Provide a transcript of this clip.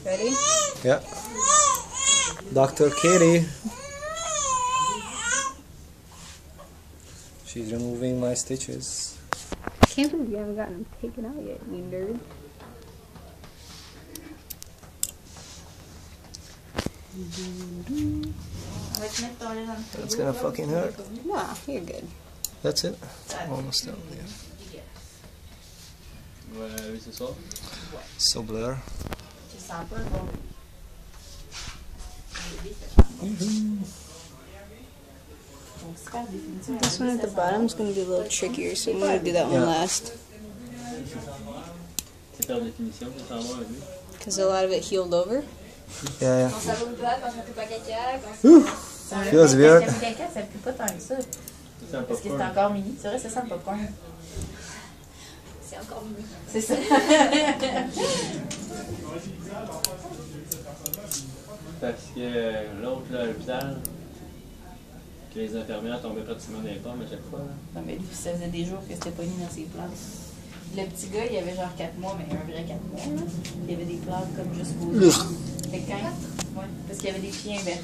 Ready? Yeah. Dr. Katie. She's removing my stitches. I can't believe you haven't gotten them taken out yet, you nerd. That's gonna fucking hurt. Nah, you're good. That's it? Almost done, yeah. Oui, c'est ça. So blur. This one at the bottom is going to be a little trickier, so I'm going to do that one last. C'est par définition, ça s'en va avec lui. Because a lot of it healed over. Yeah, Quand ça va pas, quand ça fait pas caca, quand yeah. Feels weird. Ça pue pas tant que ça. C'est un Parce que c'est popcorn. encore mini. C'est vrai, c'est ça le popcorn. c'est encore mini. C'est ça. Parce que l'autre, là, à l'hôpital, que les infirmières tombaient pratiquement dans les pommes à chaque fois. Là. Non, mais lui, ça faisait des jours que c'était pas mis dans ses plantes. Le petit gars, il avait genre 4 mois, mais un vrai 4 mois. Là. Il y avait des plantes comme jusqu'au. Fait que quand, ouais, parce qu'il y avait des pieds inversés.